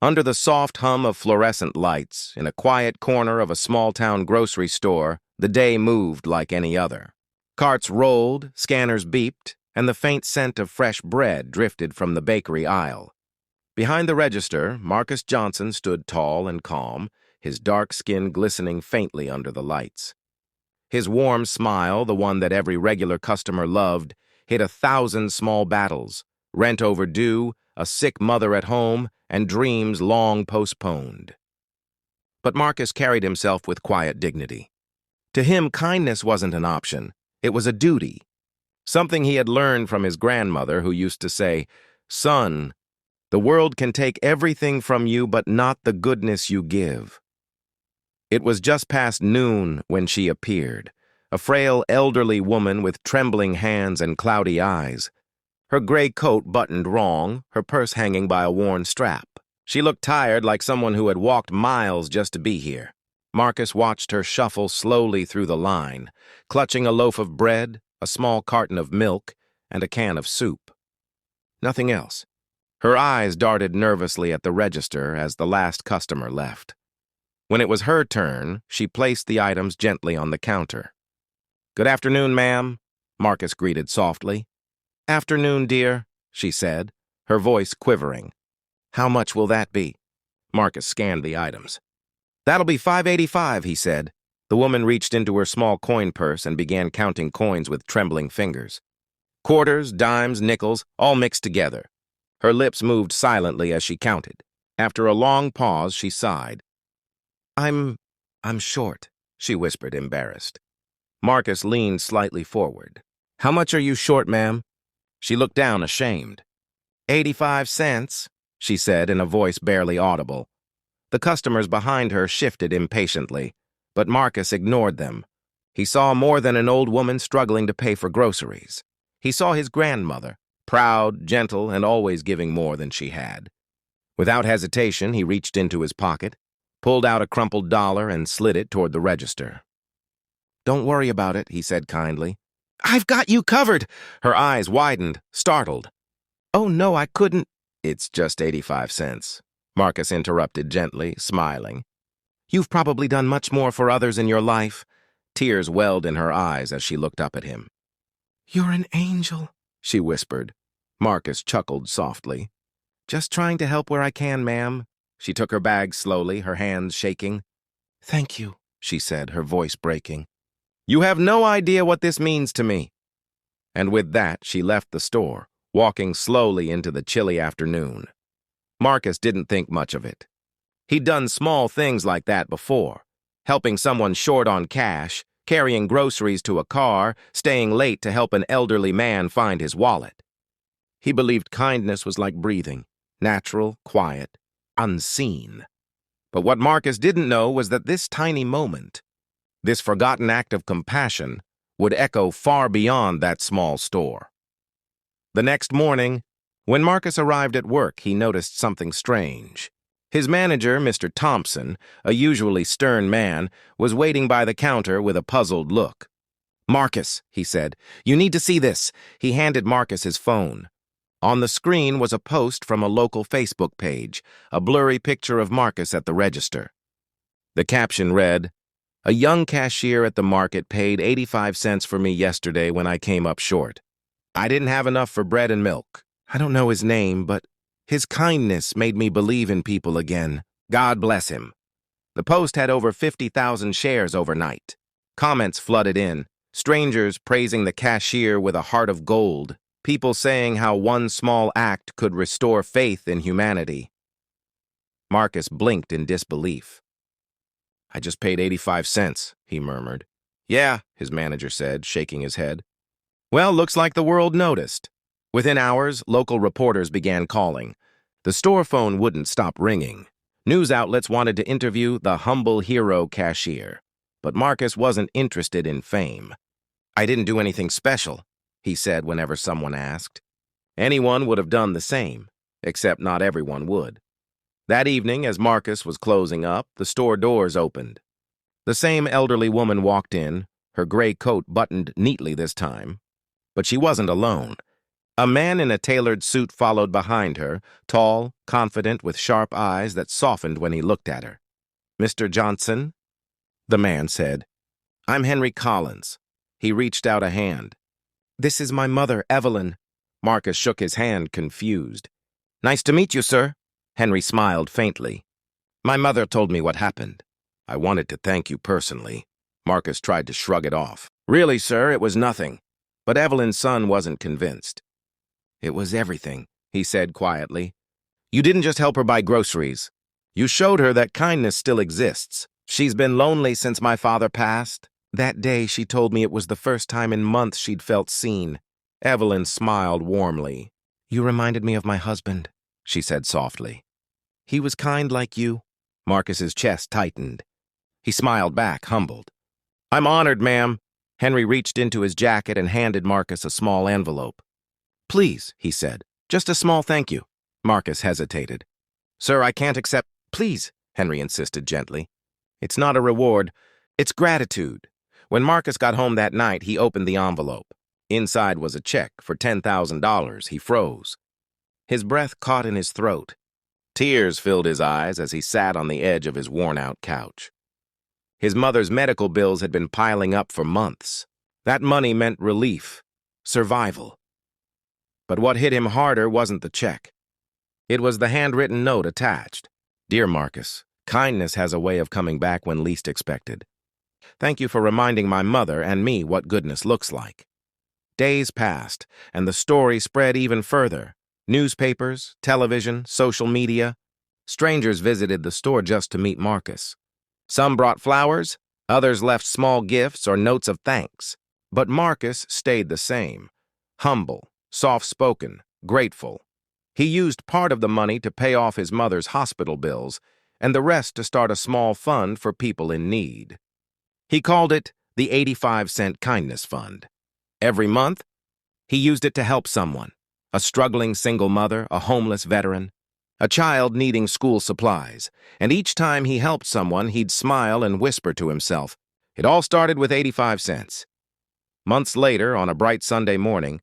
Under the soft hum of fluorescent lights, in a quiet corner of a small-town grocery store, the day moved like any other. Carts rolled, scanners beeped, and the faint scent of fresh bread drifted from the bakery aisle. Behind the register, Marcus Johnson stood tall and calm, his dark skin glistening faintly under the lights. His warm smile, the one that every regular customer loved, hid 1,000 small battles, rent overdue, a sick mother at home, and dreams long postponed. But Marcus carried himself with quiet dignity. To him, kindness wasn't an option. It was a duty. Something he had learned from his grandmother, who used to say, "Son, the world can take everything from you but not the goodness you give." It was just past noon when she appeared, a frail elderly woman with trembling hands and cloudy eyes. Her gray coat buttoned wrong, her purse hanging by a worn strap. She looked tired, like someone who had walked miles just to be here. Marcus watched her shuffle slowly through the line, clutching a loaf of bread, a small carton of milk, and a can of soup. Nothing else. Her eyes darted nervously at the register as the last customer left. When it was her turn, she placed the items gently on the counter. "Good afternoon, ma'am," Marcus greeted softly. "Afternoon, dear," she said, her voice quivering. "How much will that be?" Marcus scanned the items. "That'll be $5.85, he said. The woman reached into her small coin purse and began counting coins with trembling fingers. Quarters, dimes, nickels, all mixed together. Her lips moved silently as she counted. After a long pause, she sighed. I'm short," she whispered, embarrassed. Marcus leaned slightly forward. "How much are you short, ma'am?" She looked down, ashamed. 85 cents, she said in a voice barely audible. The customers behind her shifted impatiently, but Marcus ignored them. He saw more than an old woman struggling to pay for groceries. He saw his grandmother, proud, gentle, and always giving more than she had. Without hesitation, he reached into his pocket, pulled out a crumpled dollar, and slid it toward the register. "Don't worry about it," he said kindly. "I've got you covered!" Her eyes widened, startled. "Oh, no, I couldn't." "It's just 85 cents, Marcus interrupted gently, smiling. "You've probably done much more for others in your life." Tears welled in her eyes as she looked up at him. "You're an angel," she whispered. Marcus chuckled softly. "Just trying to help where I can, ma'am." She took her bag slowly, her hands shaking. "Thank you," she said, her voice breaking. "You have no idea what this means to me." And with that, she left the store, walking slowly into the chilly afternoon. Marcus didn't think much of it. He'd done small things like that before, helping someone short on cash, carrying groceries to a car, staying late to help an elderly man find his wallet. He believed kindness was like breathing, natural, quiet, unseen. But what Marcus didn't know was that this tiny moment, this forgotten act of compassion, would echo far beyond that small store. The next morning, when Marcus arrived at work, he noticed something strange. His manager, Mr. Thompson, a usually stern man, was waiting by the counter with a puzzled look. "Marcus," he said, "you need to see this." He handed Marcus his phone. On the screen was a post from a local Facebook page, a blurry picture of Marcus at the register. The caption read, "A young cashier at the market paid 85 cents for me yesterday when I came up short. I didn't have enough for bread and milk. I don't know his name, but his kindness made me believe in people again. God bless him." The post had over 50,000 shares overnight. Comments flooded in, strangers praising the cashier with a heart of gold, people saying how one small act could restore faith in humanity. Marcus blinked in disbelief. "I just paid 85 cents, he murmured. "Yeah," his manager said, shaking his head. "Well, looks like the world noticed." Within hours, local reporters began calling. The store phone wouldn't stop ringing. News outlets wanted to interview the humble hero cashier. But Marcus wasn't interested in fame. "I didn't do anything special," he said whenever someone asked. Anyone would have done the same, except not everyone would. That evening, as Marcus was closing up, the store doors opened. The same elderly woman walked in, her gray coat buttoned neatly this time. But she wasn't alone. A man in a tailored suit followed behind her, tall, confident, with sharp eyes that softened when he looked at her. "Mr. Johnson?" The man said. "I'm Henry Collins." He reached out a hand. "This is my mother, Evelyn." Marcus shook his hand, confused. "Nice to meet you, sir." Henry smiled faintly. "My mother told me what happened. I wanted to thank you personally." Marcus tried to shrug it off. "Really, sir, it was nothing." But Evelyn's son wasn't convinced. "It was everything," he said quietly. "You didn't just help her buy groceries. You showed her that kindness still exists. She's been lonely since my father passed. That day she told me it was the first time in months she'd felt seen." Evelyn smiled warmly. "You reminded me of my husband," she said softly. "He was kind like you." Marcus's chest tightened. He smiled back, humbled. "I'm honored, ma'am." Henry reached into his jacket and handed Marcus a small envelope. "Please," he said, "just a small thank you." Marcus hesitated. "Sir, I can't accept—" "Please," Henry insisted gently. "It's not a reward. It's gratitude." When Marcus got home that night, he opened the envelope. Inside was a check for $10,000. He froze. His breath caught in his throat. Tears filled his eyes as he sat on the edge of his worn-out couch. His mother's medical bills had been piling up for months. That money meant relief, survival. But what hit him harder wasn't the check. It was the handwritten note attached. "Dear Marcus, kindness has a way of coming back when least expected. Thank you for reminding my mother and me what goodness looks like." Days passed, and the story spread even further. Newspapers, television, social media. Strangers visited the store just to meet Marcus. Some brought flowers, others left small gifts or notes of thanks. But Marcus stayed the same. Humble, soft-spoken, grateful. He used part of the money to pay off his mother's hospital bills, and the rest to start a small fund for people in need. He called it the 85-cent Kindness Fund. Every month, he used it to help someone: a struggling single mother, a homeless veteran, a child needing school supplies. And each time he helped someone, he'd smile and whisper to himself, "It all started with 85 cents. Months later, on a bright Sunday morning,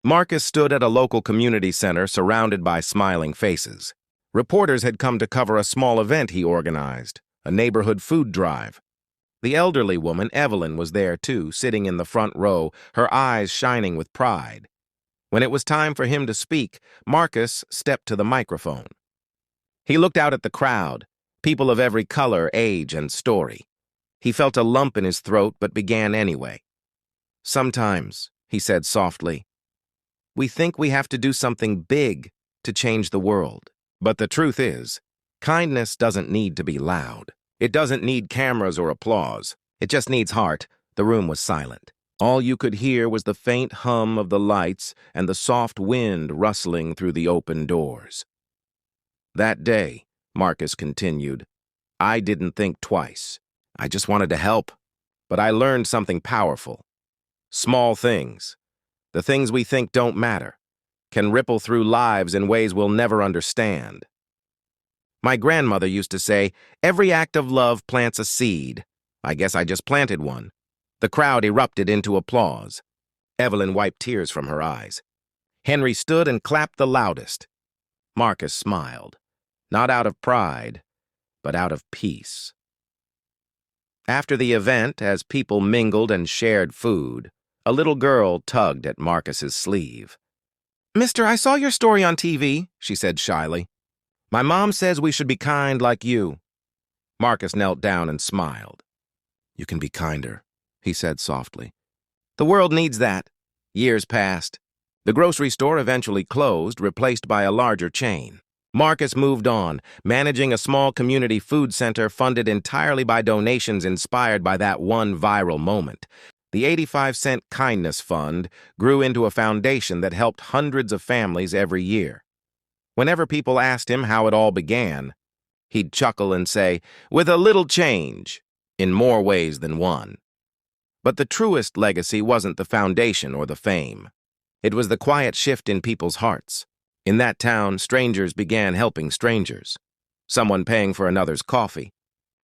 Marcus stood at a local community center surrounded by smiling faces. Reporters had come to cover a small event he organized, a neighborhood food drive. The elderly woman, Evelyn, was there too, sitting in the front row, her eyes shining with pride. When it was time for him to speak, Marcus stepped to the microphone. He looked out at the crowd, people of every color, age, and story. He felt a lump in his throat, but began anyway. "Sometimes," he said softly, "we think we have to do something big to change the world. But the truth is, kindness doesn't need to be loud. It doesn't need cameras or applause. It just needs heart." The room was silent. All you could hear was the faint hum of the lights and the soft wind rustling through the open doors. "That day," Marcus continued, "I didn't think twice. I just wanted to help. But I learned something powerful. Small things, the things we think don't matter, can ripple through lives in ways we'll never understand. My grandmother used to say, 'Every act of love plants a seed.' I guess I just planted one." The crowd erupted into applause. Evelyn wiped tears from her eyes. Henry stood and clapped the loudest. Marcus smiled, not out of pride, but out of peace. After the event, as people mingled and shared food, a little girl tugged at Marcus's sleeve. "Mister, I saw your story on TV," she said shyly. "My mom says we should be kind like you." Marcus knelt down and smiled. "You can be kinder," he said softly. "The world needs that." Years passed. The grocery store eventually closed, replaced by a larger chain. Marcus moved on, managing a small community food center funded entirely by donations inspired by that one viral moment. The 85-cent Kindness Fund grew into a foundation that helped hundreds of families every year. Whenever people asked him how it all began, he'd chuckle and say, "With a little change, in more ways than one." But the truest legacy wasn't the foundation or the fame. It was the quiet shift in people's hearts. In that town, strangers began helping strangers. Someone paying for another's coffee.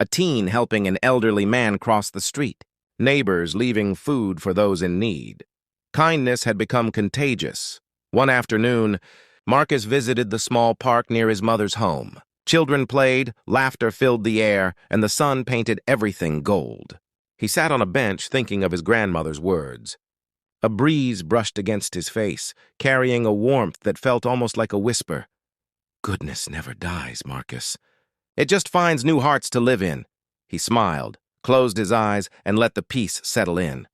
A teen helping an elderly man cross the street. Neighbors leaving food for those in need. Kindness had become contagious. One afternoon, Marcus visited the small park near his mother's home. Children played, laughter filled the air, and the sun painted everything gold. He sat on a bench thinking of his grandmother's words. A breeze brushed against his face, carrying a warmth that felt almost like a whisper. Goodness never dies, Marcus. It just finds new hearts to live in. He smiled, closed his eyes, and let the peace settle in.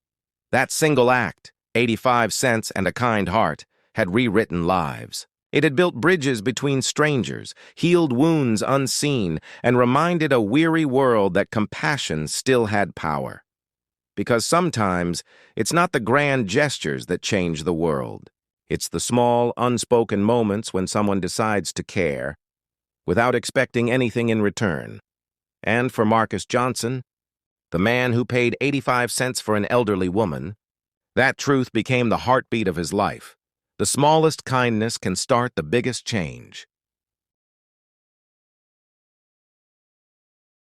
That single act, 85 cents and a kind heart, had rewritten lives. It had built bridges between strangers, healed wounds unseen, and reminded a weary world that compassion still had power. Because sometimes, it's not the grand gestures that change the world. It's the small, unspoken moments when someone decides to care, without expecting anything in return. And for Marcus Johnson, the man who paid 85 cents for an elderly woman, that truth became the heartbeat of his life. The smallest kindness can start the biggest change.